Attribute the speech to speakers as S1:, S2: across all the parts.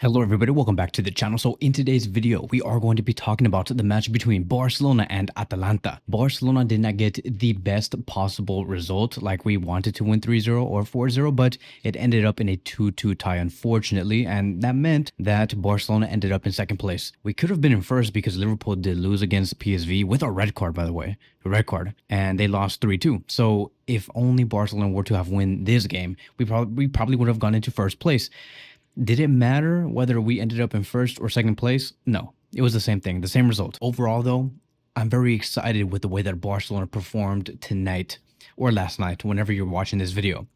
S1: Hello everybody, welcome back to the channel. So in today's video, we are going to be talking about the match between Barcelona and Atalanta. Barcelona did not get the best possible result, like we wanted to win 3-0 or 4-0, but it ended up in a 2-2 tie, unfortunately, and that meant that Barcelona ended up in second place. We could have been in first because Liverpool did lose against PSV with a red card, by the way, a red card, and they lost 3-2. So if only Barcelona were to have won this game, we probably would have gone into first place. Did it matter whether we ended up in first or second place? No, it was the same thing, the same result. Overall, though, I'm very excited with the way that Barcelona performed tonight or last night, whenever you're watching this video.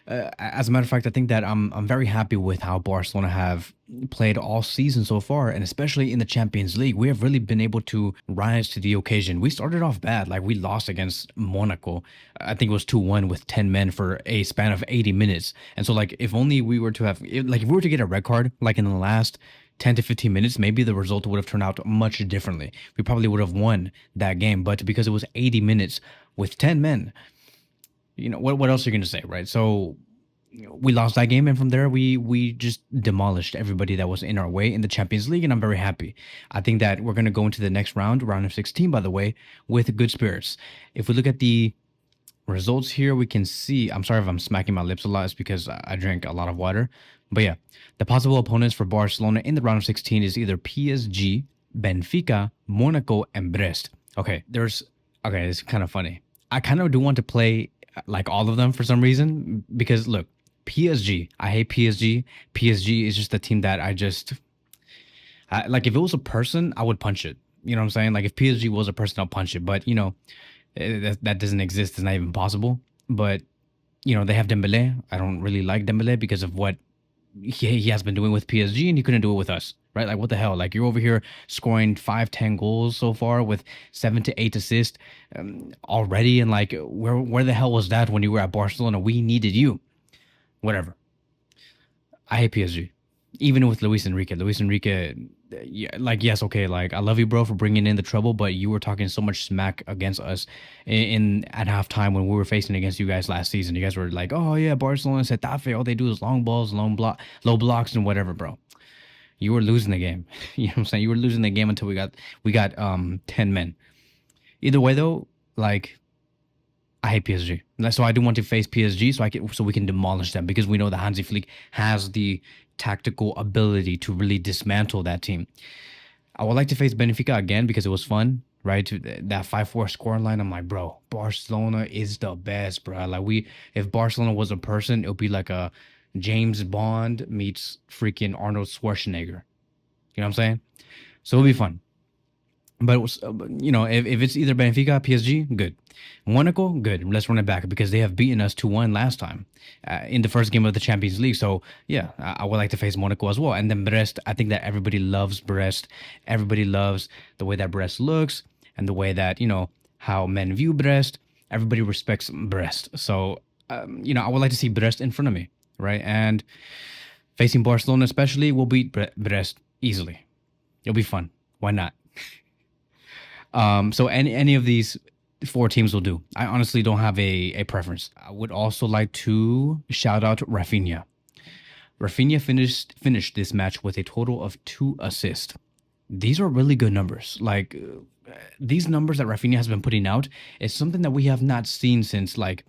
S1: As a matter of fact, I think that I'm very happy with how Barcelona have played all season so far, and especially in the Champions League, we have really been able to rise to the occasion. We started off bad, like we lost against Monaco. I think it was 2-1 with 10 men for a span of 80 minutes. And so, like, if only we were to have, like, if we were to get a red card, like in the last 10 to 15 minutes, maybe the result would have turned out much differently. We probably would have won that game, but because it was 80 minutes with 10 men, you know, what else are you going to say, right? So we lost that game, and from there we just demolished everybody that was in our way in the Champions League, and I'm very happy. I think that we're going to go into the next round of 16, by the way, with good spirits. If we look at the results here, we can see, I'm sorry if I'm smacking my lips a lot, it's because I drank a lot of water. But yeah, the possible opponents for Barcelona in the round of 16 is either PSG, Benfica, Monaco, and Brest. Okay, it's kind of funny. I kind of do want to play like all of them for some reason, because look, PSG, I hate PSG. PSG is just a team that like, if it was a person, I would punch it. You know what I'm saying? Like, if PSG was a person, I'll punch it. But, you know, that doesn't exist. It's not even possible. But, you know, they have Dembele. I don't really like Dembele because of what he has been doing with PSG, and he couldn't do it with us, right? Like, what the hell? Like, you're over here scoring 5-10 goals so far with 7 to 8 assists already, and like, where the hell was that when you were at Barcelona? We needed you. Whatever. I hate PSG, even with Luis Enrique. Luis Enrique, yeah, like, yes, okay, like, I love you, bro, for bringing in the trouble, but you were talking so much smack against us in at halftime when we were facing against you guys last season. You guys were like, oh yeah, Barcelona, Getafe, all they do is long balls, low blocks, and whatever, bro. You were losing the game. You know what I'm saying? You were losing the game until we got 10 men. Either way, though, like, I hate PSG. So I do want to face PSG so we can demolish them, because we know that Hansi Flick has the tactical ability to really dismantle that team. I would like to face Benfica again because it was fun, right? That 5-4 scoreline, I'm like, bro, Barcelona is the best, bro. Like, if Barcelona was a person, it would be like a James Bond meets freaking Arnold Schwarzenegger. You know what I'm saying? So it'll be fun. But it was, you know, if it's either Benfica, PSG, good. Monaco, good. Let's run it back because they have beaten us 2-1 last time in the first game of the Champions League. So yeah, I would like to face Monaco as well. And then Brest, I think that everybody loves Brest. Everybody loves the way that Brest looks and the way that, you know, how men view Brest. Everybody respects Brest. So, you know, I would like to see Brest in front of me, right? And facing Barcelona especially, we'll beat Brest easily. It'll be fun. Why not? So any of these 4 teams will do. I honestly don't have a preference. I would also like to shout out Raphinha. Raphinha finished this match with a total of 2 assists. These are really good numbers. Like, these numbers that Raphinha has been putting out is something that we have not seen since, like,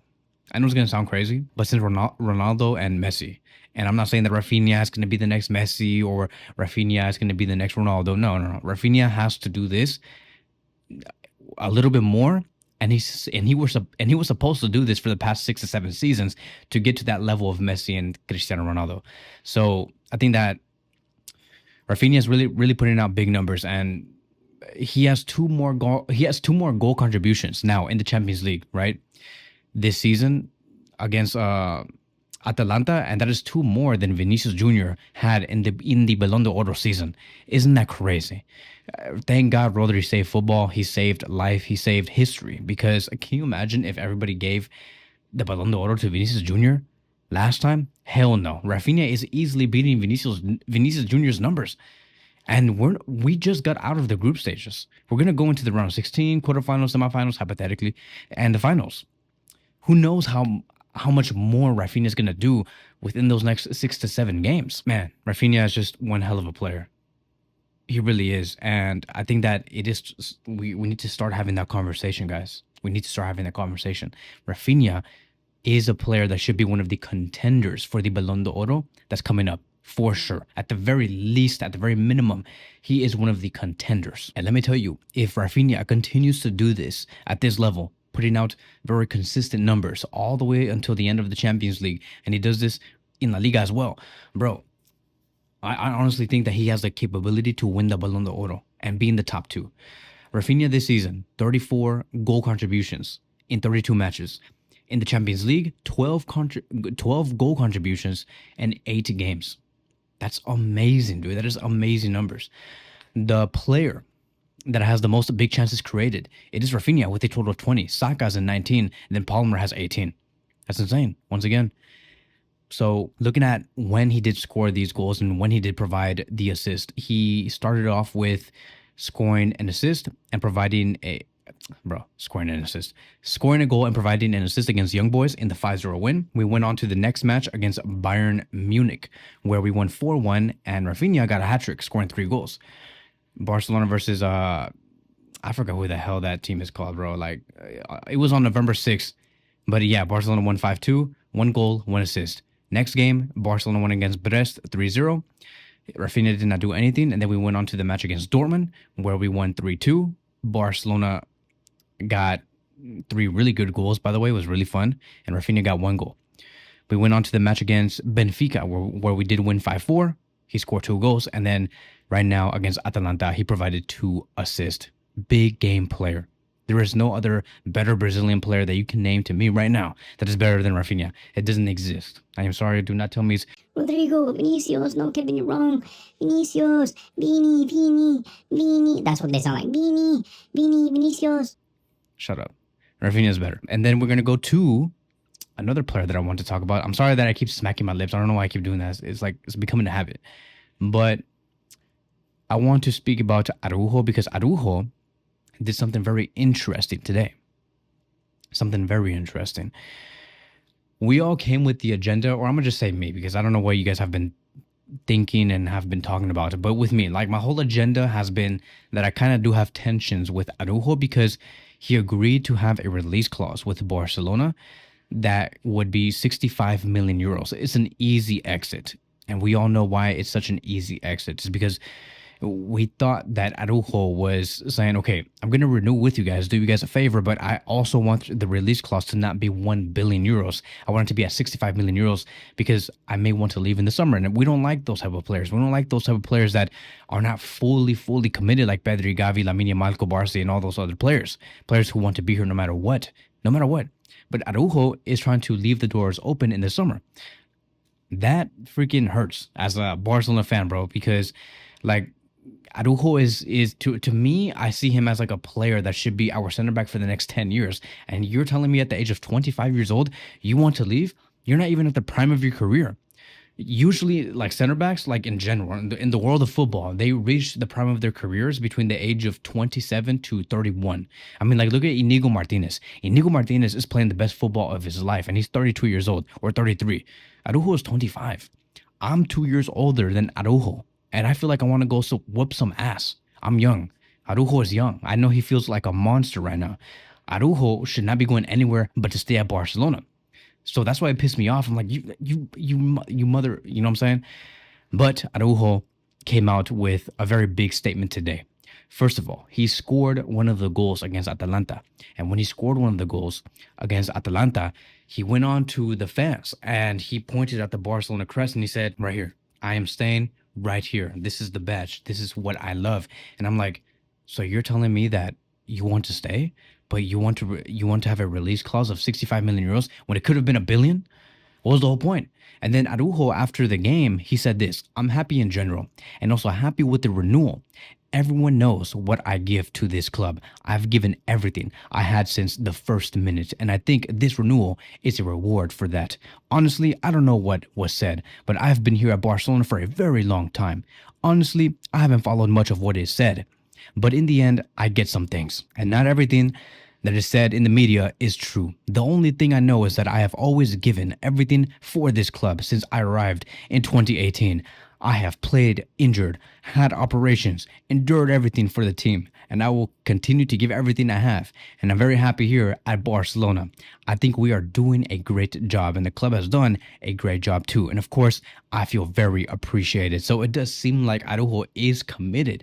S1: I know it's gonna sound crazy, but since Ronaldo and Messi. And I'm not saying that Raphinha is going to be the next Messi or Raphinha is going to be the next Ronaldo. No. Raphinha has to do this a little bit more, and he was supposed to do this for the past 6 to 7 seasons to get to that level of Messi and Cristiano Ronaldo. So I think that Raphinha is really putting out big numbers, and he has two more goal contributions now in the Champions League, right? This season against Atalanta, and that is 2 more than Vinicius Jr. had in the Ballon d'Or season. Isn't that crazy? Thank God Rodri saved football. He saved life. He saved history. Because can you imagine if everybody gave the Ballon d'Or to Vinicius Jr. last time? Hell no. Raphinha is easily beating Vinicius Jr.'s numbers. And we just got out of the group stages. We're going to go into the round of 16, quarterfinals, semifinals, hypothetically, and the finals. Who knows how much more Raphinha is gonna do within those next 6 to 7 games. Man, Raphinha is just one hell of a player. He really is, and I think that it is. We need to start having that conversation, guys. We need to start having that conversation. Raphinha is a player that should be one of the contenders for the Ballon d'Oro that's coming up for sure. At the very least, at the very minimum, he is one of the contenders. And let me tell you, if Raphinha continues to do this at this level, putting out very consistent numbers all the way until the end of the Champions League, and he does this in La Liga as well, bro, I honestly think that he has the capability to win the Ballon d'Oro and be in the top two. Raphinha this season, 34 goal contributions in 32 matches. In the Champions League, 12 goal contributions in 8 games. That's amazing, dude. That is amazing numbers. The player that has the most big chances created, it is Raphinha with a total of 20. Saka's in 19, and then Palmer has 18. That's insane. Once again. So looking at when he did score these goals and when he did provide the assist, he started off with scoring an assist and providing scoring a goal and providing an assist against Young Boys in the 5-0 win. We went on to the next match against Bayern Munich, where we won 4-1, and Raphinha got a hat-trick, scoring 3 goals. Barcelona versus, I forgot who the hell that team is called, bro. Like, it was on November 6th, but yeah, Barcelona won 5-2, 1 goal, 1 assist. Next game, Barcelona won against Brest 3-0. Raphinha did not do anything, and then we went on to the match against Dortmund, where we won 3-2. Barcelona got 3 really good goals, by the way. It was really fun, and Raphinha got 1 goal. We went on to the match against Benfica, where we did win 5-4. He scored 2 goals, and then right now against Atalanta, he provided 2 assists. Big game player. There is no other better Brazilian player that you can name to me right now that is better than Raphinha. It doesn't exist. I am sorry. Do not tell me it's
S2: Rodrigo, Vinicius, no, Kevin, you're wrong. Vinicius, Vini. That's what they sound like. Vini, Vinicius.
S1: Shut up. Raphinha is better. And then we're going to go to another player that I want to talk about. I'm sorry that I keep smacking my lips. I don't know why I keep doing that. It's like it's becoming a habit. But I want to speak about Araujo because Araujo did something very interesting today. Something very interesting. We all came with the agenda, or I'm going to just say me, because I don't know what you guys have been thinking and have been talking about it. But with me, like my whole agenda has been that I kind of do have tensions with Araujo because he agreed to have a release clause with Barcelona that would be 65 million euros. It's an easy exit. And we all know why it's such an easy exit. It's because we thought that Araujo was saying, okay, I'm going to renew with you guys, do you guys a favor, but I also want the release clause to not be 1 billion euros. I want it to be at 65 million euros because I may want to leave in the summer. And we don't like those type of players. We don't like those type of players that are not fully committed like Pedri, Gavi, Lamine, Yamal, Barça, and all those other players. Players who want to be here no matter what. No matter what. But Araujo is trying to leave the doors open in the summer. That freaking hurts as a Barcelona fan, bro, because like Araujo is to me, I see him as like a player that should be our center back for the next 10 years. And you're telling me at the age of 25 years old, you want to leave? You're not even at the prime of your career. Usually, like center backs, like in general, in the world of football, they reach the prime of their careers between the age of 27 to 31. I mean, like, look at Inigo Martinez. Inigo Martinez is playing the best football of his life, and he's 32 years old, or 33. Araujo is 25. I'm 2 years older than Araujo. And I feel like I want to go whoop some ass. I'm young. Araujo is young. I know he feels like a monster right now. Araujo should not be going anywhere but to stay at Barcelona. So that's why it pissed me off. I'm like, you mother, you know what I'm saying? But Araujo came out with a very big statement today. First of all, he scored one of the goals against Atalanta. And when he scored one of the goals against Atalanta, he went on to the fans and he pointed at the Barcelona crest and he said, right here, I am staying right here. This is the badge. This is what I love. And I'm like, so you're telling me that you want to stay, but you want to have a release clause of 65 million euros when it could have been 1 billion? What was the whole point? And then Araujo, after the game, he said this: I'm happy in general and also happy with the renewal. Everyone knows what I give to this club. I've given everything I had since the first minute, and I think this renewal is a reward for that. Honestly, I don't know what was said, but I've been here at Barcelona for a very long time. Honestly, I haven't followed much of what is said, but in the end, I get some things, and not everything that is said in the media is true. The only thing I know is that I have always given everything for this club since I arrived in 2018. I have played injured, had operations, endured everything for the team, and I will continue to give everything I have. And I'm very happy here at Barcelona. I think we are doing a great job, and the club has done a great job too. And of course, I feel very appreciated. So it does seem like Araujo is committed,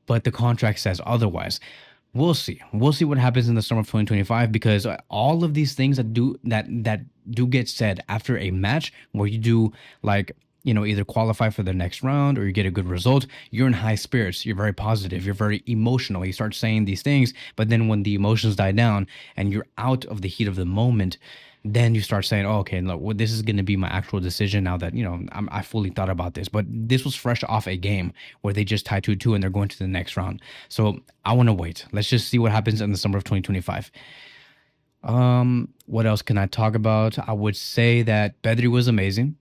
S1: but the contract says otherwise. We'll see. We'll see what happens in the summer of 2025, because all of these things that do get said after a match where you do, like, either qualify for the next round or you get a good result, you're in high spirits, you're very positive, you're very emotional, you start saying these things. But then when the emotions die down and you're out of the heat of the moment, then you start saying, oh, okay, look, well, this is going to be my actual decision now that, I fully thought about this. But this was fresh off a game where they just tied 2-2 and they're going to the next round. So I want to wait. Let's just see what happens in the summer of 2025. What else can I talk about? I would say that Pedri was amazing.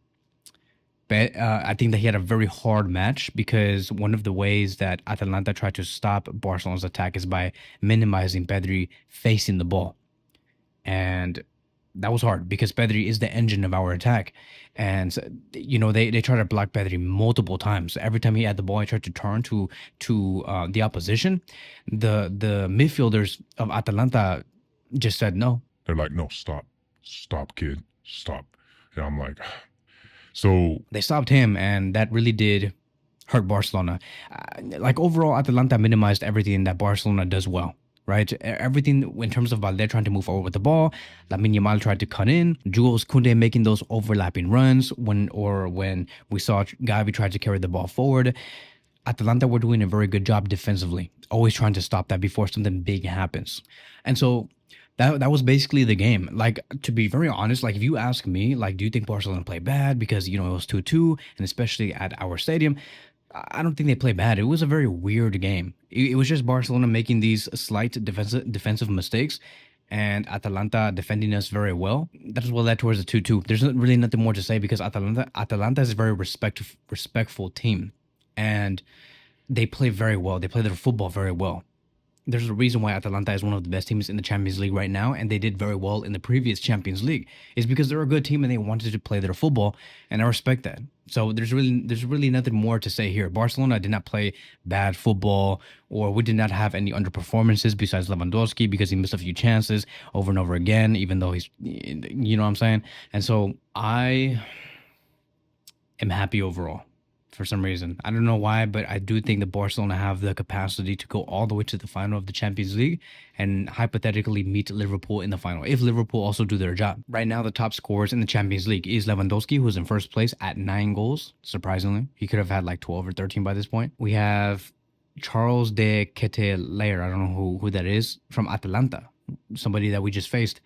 S1: I think that he had a very hard match, because one of the ways that Atalanta tried to stop Barcelona's attack is by minimizing Pedri facing the ball. And that was hard because Pedri is the engine of our attack. And, they tried to block Pedri multiple times. Every time he had the ball, he tried to turn to the opposition. The midfielders of Atalanta just said no.
S3: They're like, no, stop, kid, stop. And I'm like, so
S1: they stopped him, and that really did hurt Barcelona. Like, overall, Atalanta minimized everything that Barcelona does well, right? Everything in terms of Valde trying to move forward with the ball, Lamine Yamal tried to cut in, Jules Koundé making those overlapping runs when we saw Gavi tried to carry the ball forward. Atalanta were doing a very good job defensively, always trying to stop that before something big happens. And so that was basically the game. Like, to be very honest, like, if you ask me, like, do you think Barcelona played bad because, it was 2-2, and especially at our stadium, I don't think they played bad. It was a very weird game. It was just Barcelona making these slight defensive mistakes, and Atalanta defending us very well. That's what led towards the 2-2. There's really nothing more to say, because Atalanta is a very respectful team, and they play very well. They play their football very well. There's a reason why Atalanta is one of the best teams in the Champions League right now, and they did very well in the previous Champions League. It's because they're a good team and they wanted to play their football, and I respect that. So there's really nothing more to say here. Barcelona did not play bad football, or we did not have any underperformances besides Lewandowski, because he missed a few chances over and over again, even though he's, you know what I'm saying? And so I am happy overall. For some reason, I don't know why, but I do think that Barcelona have the capacity to go all the way to the final of the Champions League and hypothetically meet Liverpool in the final, if Liverpool also do their job. Right now, the top scorers in the Champions League is Lewandowski, who's in first place at 9 goals. Surprisingly, he could have had like 12 or 13 by this point. We have Charles de Ketelaere, I don't know who that is, from Atalanta, somebody that we just faced.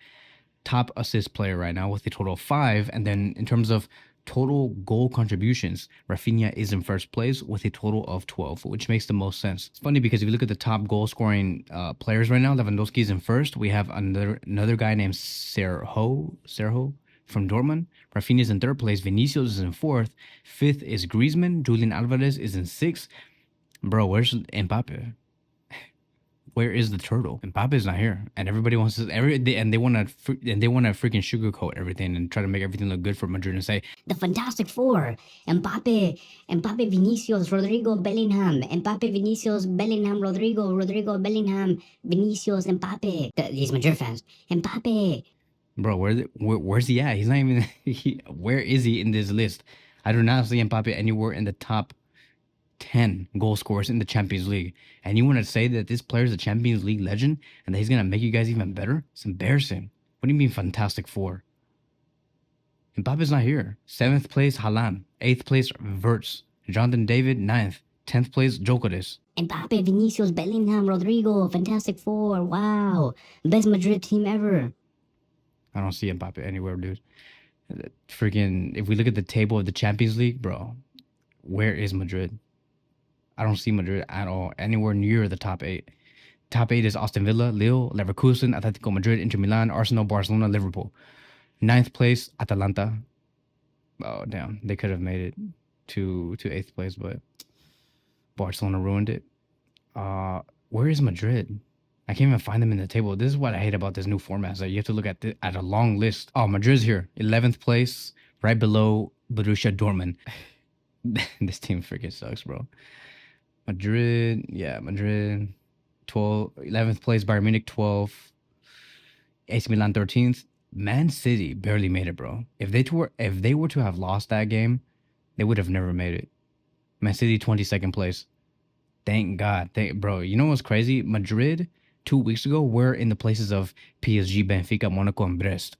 S1: Top assist player right now with a total of 5. And then in terms of total goal contributions, Raphinha is in first place with a total of 12, which makes the most sense. It's funny because if you look at the top goal scoring players right now, Lewandowski is in first. We have another guy named Sergio from Dortmund. Raphinha is in third place. Vinicius is in fourth. Fifth is Griezmann. Julian Alvarez is in sixth. Bro, where's Mbappe? Where is the turtle? Mbappe is not here, and everybody wants to they want to freaking sugarcoat everything and try to make everything look good for Madrid and say
S2: The Fantastic Four. Mbappe, Vinicius, Rodrigo, Bellingham. Mbappe, Vinicius, Bellingham, Rodrigo, Bellingham, Vinicius, Mbappe. These Madrid fans. Mbappe.
S1: Bro, where's he at? He's not even. Where is he in this list? I do not see Mbappe anywhere in the top 10 goal scorers in the Champions League. And you want to say that this player is a Champions League legend and that he's going to make you guys even better? It's embarrassing. What do you mean Fantastic Four? Mbappe's not here. 7th place, Haaland. 8th place, Verts. Jonathan David, 9th. 10th place, Jokeres.
S2: Mbappe, Vinicius, Bellingham, Rodrigo. Fantastic Four. Wow. Best Madrid team ever.
S1: I don't see Mbappe anywhere, dude. Freaking, if we look at the table of the Champions League, bro, where is Madrid? I don't see Madrid at all, anywhere near the top 8. Top 8 is Aston Villa, Lille, Leverkusen, Atletico Madrid, Inter Milan, Arsenal, Barcelona, Liverpool. 9th place, Atalanta. Oh, damn. They could have made it to 8th place, but Barcelona ruined it. Where is Madrid? I can't even find them in the table. This is what I hate about this new format. Is that you have to look at at a long list. Oh, Madrid's here, 11th place, right below Borussia Dortmund. This team freaking sucks, bro. Madrid, yeah, Madrid, 11th place, Bayern Munich 12th, AC Milan 13th. Man City barely made it, bro. If they were to have lost that game, they would have never made it. Man City 22nd place. Thank God. Bro, you know what's crazy? Madrid 2 weeks ago were in the places of PSG, Benfica, Monaco, and Brest.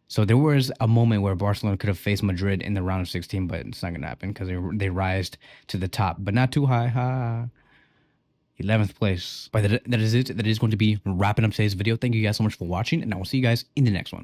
S1: So there was a moment where Barcelona could have faced Madrid in the round of 16, but it's not going to happen because they rised to the top, but not too high. Ha. 11th place. But that is it. That is going to be wrapping up today's video. Thank you guys so much for watching, and I will see you guys in the next one.